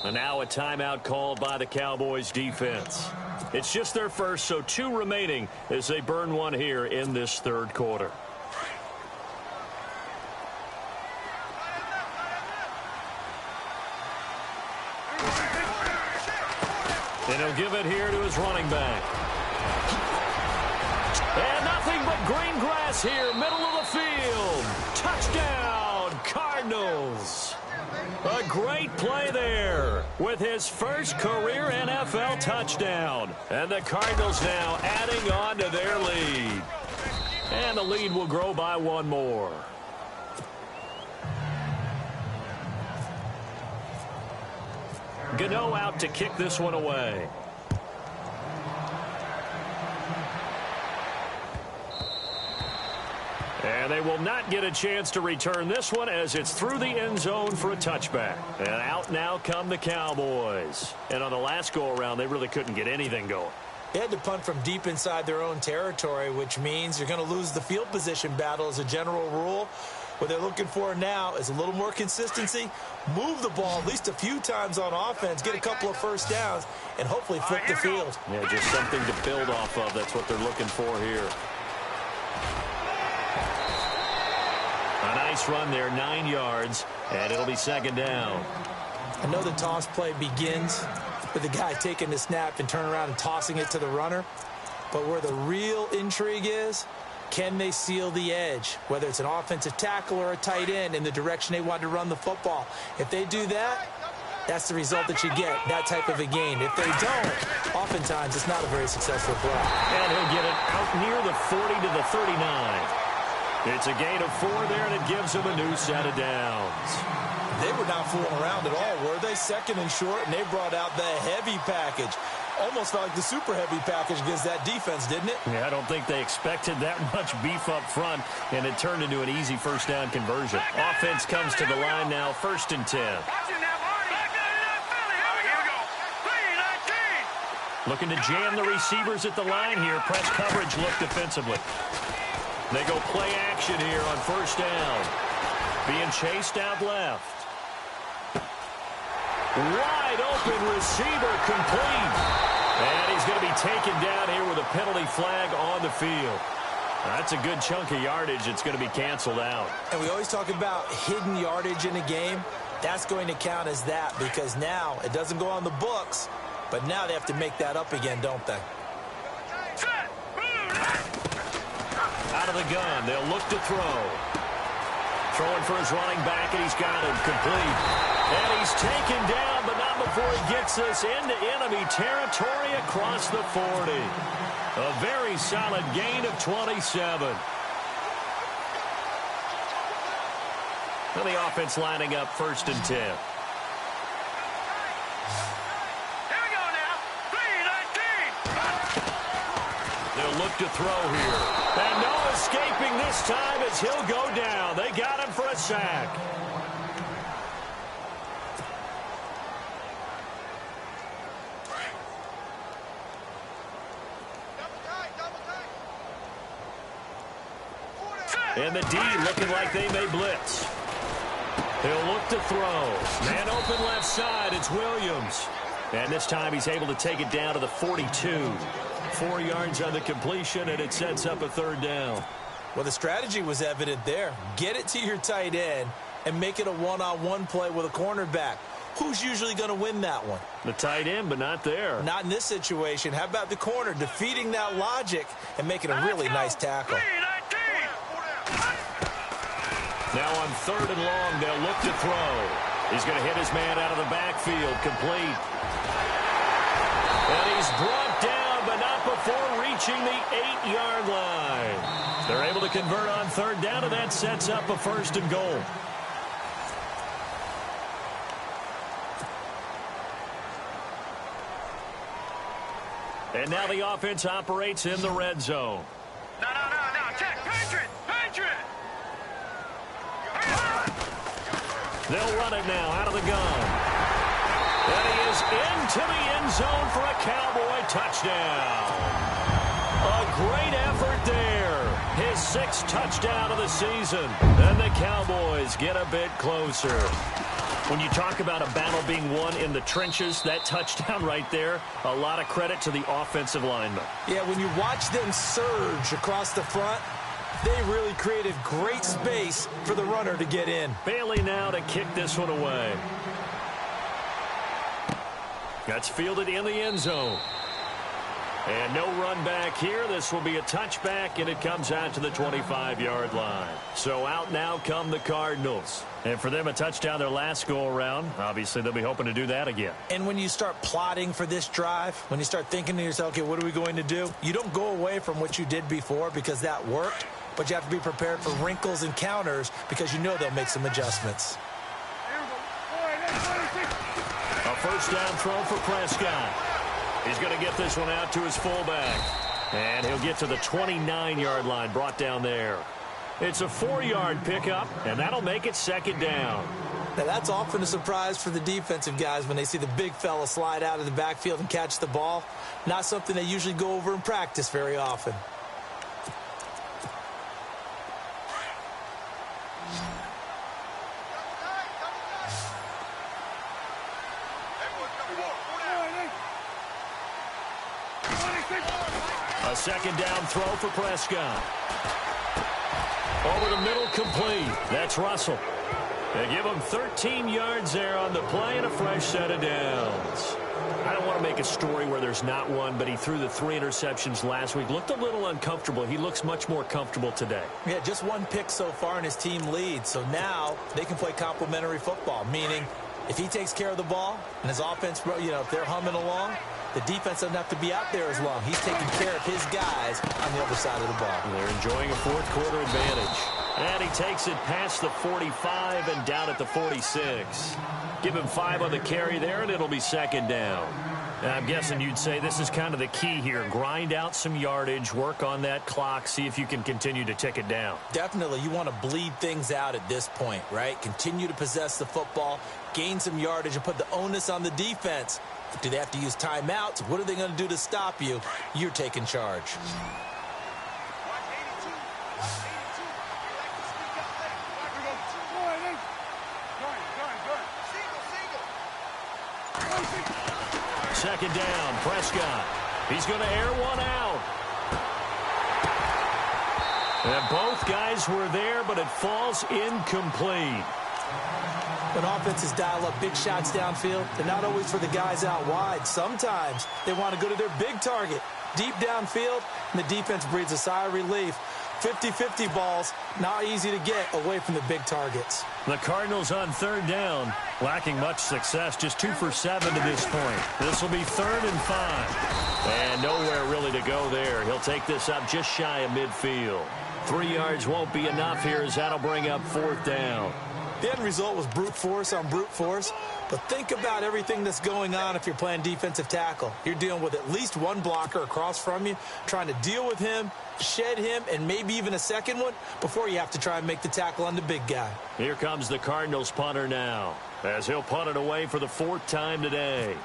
And now a timeout called by the Cowboys defense. It's just their first, so 2 remaining as they burn one here in this third quarter. And he'll give it here to his running back. And nothing but green grass here, middle of the field. Touchdown, Cardinals. A great play there with his first career NFL touchdown. And the Cardinals now adding on to their lead. And the lead will grow by 1 more. Gano out to kick this one away. And they will not get a chance to return this one as it's through the end zone for a touchback. And out now come the Cowboys. And on the last go-around, they really couldn't get anything going. They had to punt from deep inside their own territory, which means you're going to lose the field position battle as a general rule. What they're looking for now is a little more consistency, move the ball at least a few times on offense, get a couple of first downs, and hopefully flip the field. Yeah, just something to build off of. That's what they're looking for here. A nice run there, 9 yards, and it'll be second down. I know the toss play begins with the guy taking the snap and turning around and tossing it to the runner, but where the real intrigue is, can they seal the edge, whether it's an offensive tackle or a tight end, in the direction they want to run the football? If they do that, that's the result that you get, that type of a gain. If they don't, oftentimes it's not a very successful play. And he'll get it out near the 40 to the 39. It's a gain of 4 there, and it gives him a new set of downs. They were not fooling around at all, were they? Second and short, and they brought out the heavy package. Almost felt like the super heavy package against that defense, didn't it? Yeah, I don't think they expected that much beef up front, and it turned into an easy first down conversion. Offense comes to the line now, 1st and 10. Looking to jam the receivers at the line here. Press coverage look defensively. They go play action here on 1st down. Being chased out left. Wide open receiver complete. And he's going to be taken down here with a penalty flag on the field. That's a good chunk of yardage. It's going to be canceled out. And we always talk about hidden yardage in a game. That's going to count as that because now it doesn't go on the books, but now they have to make that up again, don't they? Out of the gun. They'll look to throw. Throwing for his running back, and he's got him complete. And he's taken down, but not before he gets us into enemy territory across the 40. A very solid gain of 27. And the offense lining up 1st and 10. They'll look to throw here. And no escaping this time as he'll go down. They got him for a sack. And the D looking like they may blitz. He'll look to throw. Man open left side. It's Williams. And this time he's able to take it down to the 42. 4 yards on the completion, and it sets up a 3rd down. Well, the strategy was evident there. Get it to your tight end and make it a one-on-one play with a cornerback. Who's usually going to win that one? The tight end, but not there. Not in this situation. How about the corner defeating that logic and making a really nice tackle? Now on 3rd and long, they'll look to throw. He's going to hit his man out of the backfield, complete. And he's brought down, but not before reaching the 8-yard line. They're able to convert on 3rd down, and that sets up a 1st and goal. And now the offense operates in the red zone. No. Check. Patriot. They'll run it now out of the gun. And he is into the end zone for a Cowboy touchdown. A great effort there. His 6th touchdown of the season. And the Cowboys get a bit closer. When you talk about a battle being won in the trenches, that touchdown right there, a lot of credit to the offensive linemen. Yeah, when you watch them surge across the front, they really created great space for the runner to get in. Bailey now to kick this one away. That's fielded in the end zone. And no run back here. This will be a touchback, and it comes out to the 25-yard line. So out now come the Cardinals. And for them, a touchdown their last go-around. Obviously, they'll be hoping to do that again. And when you start plotting for this drive, when you start thinking to yourself, okay, what are we going to do? You don't go away from what you did before because that worked, but you have to be prepared for wrinkles and counters because you know they'll make some adjustments. A first down throw for Prescott. He's going to get this one out to his fullback. And he'll get to the 29-yard line, brought down there. It's a 4-yard pickup, and that'll make it 2nd down. Now, that's often a surprise for the defensive guys when they see the big fella slide out of the backfield and catch the ball. Not something they usually go over in practice very often. A 2nd down throw for Prescott. Over the middle, complete. That's Russell. They give him 13 yards there on the play and a fresh set of downs. I don't want to make a story where there's not one, but he threw the 3 interceptions last week. Looked a little uncomfortable. He looks much more comfortable today. Yeah, just 1 pick so far and his team leads. So now they can play complementary football, meaning if he takes care of the ball and his offense, if they're humming along, the defense doesn't have to be out there as long. He's taking care of his guys on the other side of the ball. They're enjoying a 4th quarter advantage. And he takes it past the 45 and down at the 46. Give him 5 on the carry there, and it'll be 2nd down. And I'm guessing you'd say this is kind of the key here. Grind out some yardage, work on that clock, see if you can continue to tick it down. Definitely. You want to bleed things out at this point, right? Continue to possess the football, gain some yardage, and put the onus on the defense. Do they have to use timeouts? What are they going to do to stop you? You're taking charge. Second down, Prescott. He's going to air one out. And both guys were there, but it falls incomplete. When offenses dial up big shots downfield, they're not always for the guys out wide. Sometimes they want to go to their big target, deep downfield, and the defense breathes a sigh of relief. 50-50 balls, not easy to get away from the big targets. The Cardinals on 3rd down, lacking much success, just 2 for 7 to this point. This will be 3rd and 5. And nowhere really to go there. He'll take this up just shy of midfield. 3 yards won't be enough here as that'll bring up 4th down. The end result was brute force on brute force. But think about everything that's going on if you're playing defensive tackle. You're dealing with at least 1 blocker across from you, trying to deal with him, shed him, and maybe even a second one before you have to try and make the tackle on the big guy. Here comes the Cardinals punter now, as he'll punt it away for the 4th time today.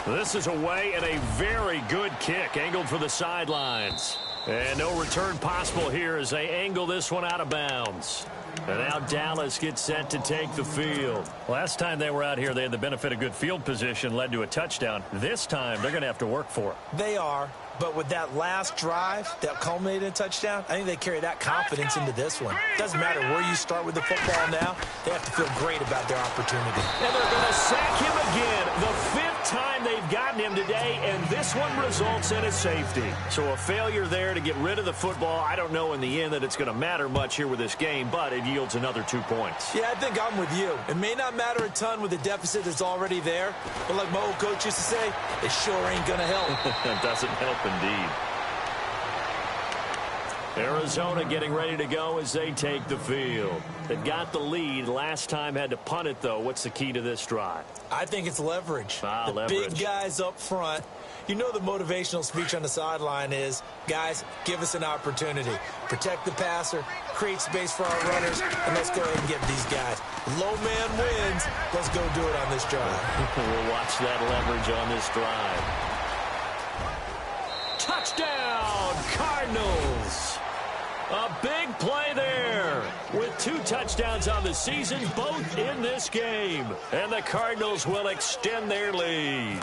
This is away and a very good kick, angled for the sidelines. And no return possible here as they angle this one out of bounds. And now Dallas gets set to take the field. Last time they were out here, they had the benefit of good field position, led to a touchdown. This time, they're going to have to work for it. They are. But with that last drive that culminated in a touchdown, I think they carry that confidence into this one. Doesn't matter where you start with the football now. They have to feel great about their opportunity. And they're going to sack him again. The 5th time they've gotten him today, and this one results in a safety. So a failure there to get rid of the football. I don't know in the end that it's going to matter much here with this game, but it yields another 2 points. Yeah, I think I'm with you. It may not matter a ton with the deficit that's already there, but like my old coach used to say, it sure ain't going to help. It doesn't help indeed. Arizona getting ready to go as they take the field. They've got the lead. Last time had to punt it, though. What's the key to this drive? I think it's leverage. Leverage. Big guys up front. You know the motivational speech on the sideline is, guys, give us an opportunity. Protect the passer, create space for our runners, and let's go ahead and get these guys. Low man wins. Let's go do it on this drive. We'll watch that leverage on this drive. A big play there with 2 touchdowns on the season, both in this game. And the Cardinals will extend their lead.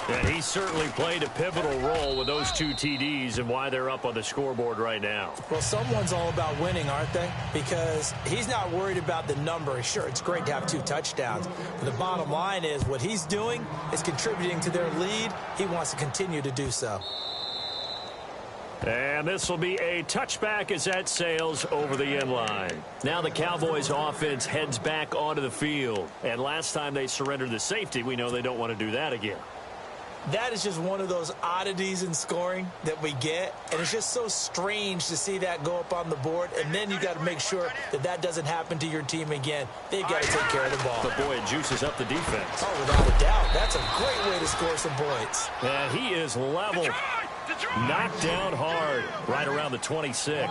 And he certainly played a pivotal role with those 2 TDs and why they're up on the scoreboard right now. Well, someone's all about winning, aren't they? Because he's not worried about the number. Sure, it's great to have 2 touchdowns. But the bottom line is what he's doing is contributing to their lead. He wants to continue to do so. And this will be a touchback as that sails over the end line. Now the Cowboys offense heads back onto the field. And last time they surrendered the safety, we know they don't want to do that again. That is just one of those oddities in scoring that we get. And it's just so strange to see that go up on the board. And then you got to make sure that that doesn't happen to your team again. They've got to take care of the ball. But boy, it juices up the defense. Oh, without a doubt. That's a great way to score some points. And he is level. Knocked down hard right around the 26.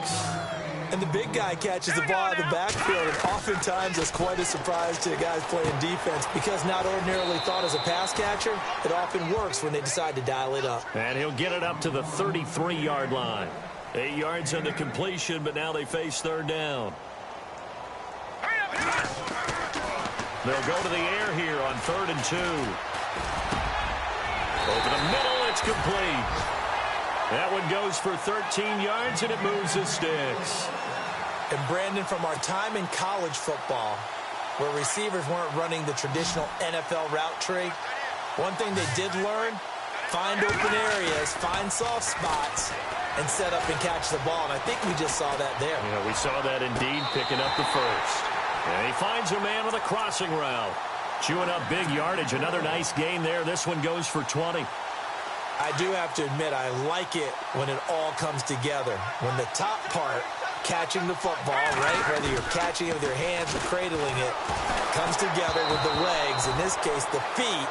And the big guy catches the ball in the backfield, and oftentimes it's quite a surprise to guys playing defense because not ordinarily thought as a pass catcher, it often works when they decide to dial it up. And he'll get it up to the 33-yard line. 8 yards on the completion, but now they face 3rd down. They'll go to the air here on 3rd and 2. Over the middle, it's complete. That one goes for 13 yards, and it moves the sticks. And, Brandon, from our time in college football, where receivers weren't running the traditional NFL route tree, one thing they did learn, find open areas, find soft spots, and set up and catch the ball. And I think we just saw that there. Yeah, we saw that indeed, picking up the first. And he finds a man with a crossing route. Chewing up big yardage. Another nice gain there. This one goes for 20. I do have to admit, I like it when it all comes together. When the top part, catching the football, right, whether you're catching it with your hands or cradling it, comes together with the legs, in this case the feet,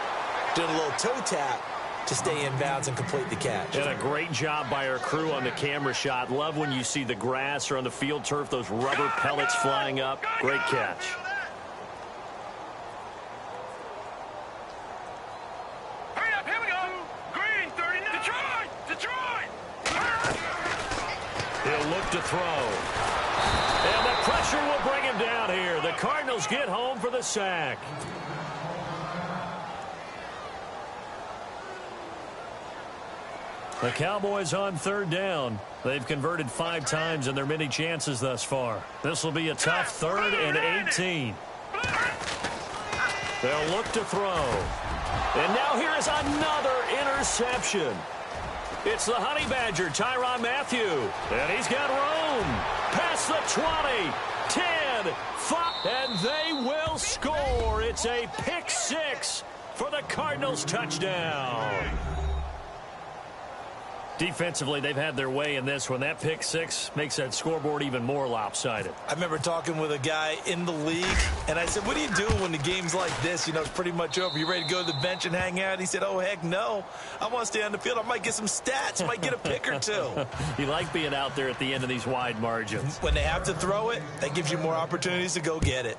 doing a little toe tap to stay in bounds and complete the catch. And a great job by our crew on the camera shot. Love when you see the grass or on the field turf, those rubber pellets flying up. Great catch. He'll look to throw. And the pressure will bring him down here. The Cardinals get home for the sack. The Cowboys on 3rd down. They've converted 5 times in their many chances thus far. This will be a tough 3rd and 18. They'll look to throw. And now here is another interception. It's the Honey Badger, Tyrann Mathieu. And he's got room. Past the 20, 10, 5, and they will score. It's a pick 6 for the Cardinals touchdown. Defensively, they've had their way in this one. That pick 6 makes that scoreboard even more lopsided. I remember talking with a guy in the league, and I said, what do you do when the game's like this? You know, it's pretty much over. You ready to go to the bench and hang out? He said, oh, heck no. I want to stay on the field. I might get some stats. I might get a pick or 2. You like being out there at the end of these wide margins. When they have to throw it, that gives you more opportunities to go get it.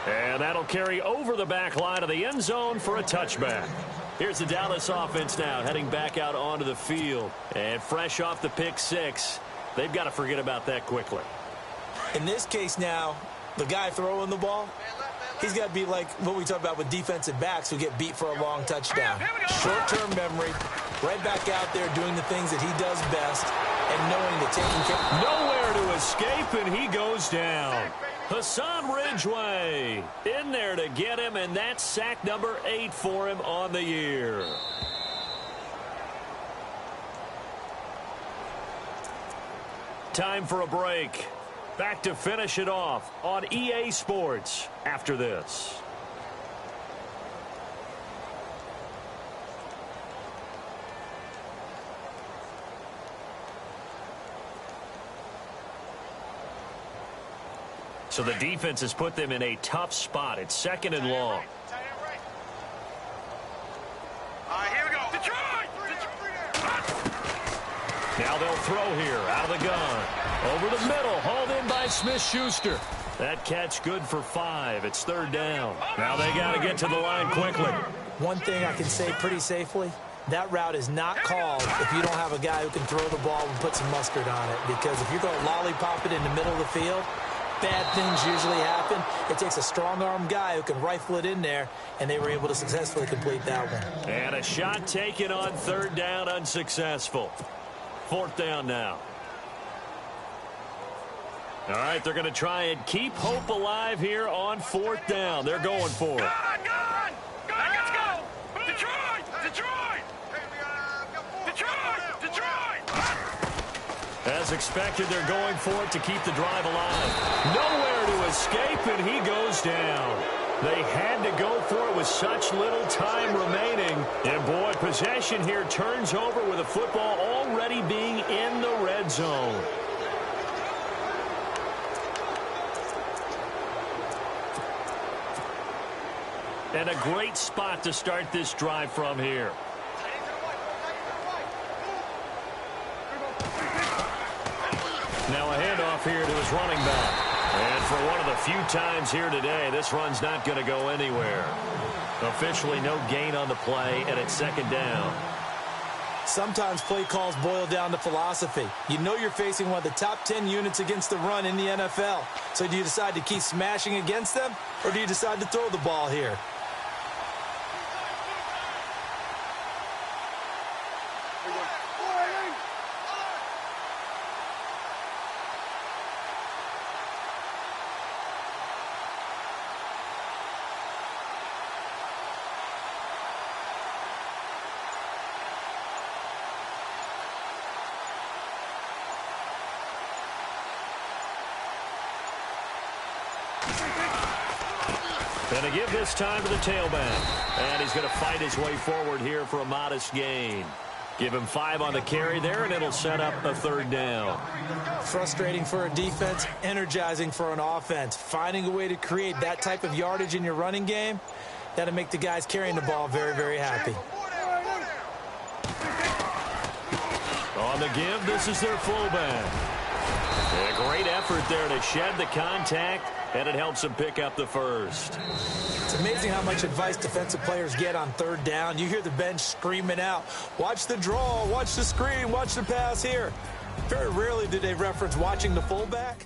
And that'll carry over the back line of the end zone for a touchback. Here's the Dallas offense now heading back out onto the field. And fresh off the pick 6, they've got to forget about that quickly. In this case now, the guy throwing the ball, he's got to be like what we talk about with defensive backs who get beat for a long touchdown. Short-term memory, right back out there doing the things that he does best and knowing that taking care. Nowhere to escape, and he goes down. Hassan Ridgeway in there to get him, and that's sack number 8 for him on the year. Time for a break. Back to finish it off on EA Sports after this. So the defense has put them in a tough spot. It's 2nd and long. Here we go. Now they'll throw here out of the gun. Over the middle, hauled in by Smith-Schuster. That catch good for 5. It's 3rd down. Now they got to get to the line quickly. One thing I can say pretty safely, That route is not called if you don't have a guy who can throw the ball and put some mustard on it. Because if you're going to lollipop it in the middle of the field, bad things usually happen. It takes a strong-arm guy who can rifle it in there, and they were able to successfully complete that one. And a shot taken on third down, unsuccessful. Fourth down now. All right, they're going to try and keep hope alive here on fourth down. They're going for it. Gone! Let's go! Detroit! Detroit! Detroit! Detroit! As expected, they're going for it to keep the drive alive. Nowhere to escape, and he goes down. They had to go for it with such little time remaining. And, boy, possession here turns over with a football already being in the red zone. And a great spot to start this drive from here. Now a handoff here to his running back. And for one of the few times here today, this run's not going to go anywhere. Officially no gain on the play, and it's second down. Sometimes play calls boil down to philosophy. You know you're facing one of the top 10 units against the run in the NFL. So do you decide to keep smashing against them, or do you decide to throw the ball here? And to give this time to the tailback. And he's going to fight his way forward here for a modest gain. Give him 5 on the carry there, and it'll set up a third down. Frustrating for a defense, energizing for an offense. Finding a way to create that type of yardage in your running game, that'll make the guys carrying the ball very, very happy. On the give, this is their fullback. A great effort there to shed the contact, and it helps them pick up the first. It's amazing how much advice defensive players get on third down. You hear the bench screaming out, watch the draw, watch the screen, watch the pass here. Very rarely do they reference watching the fullback.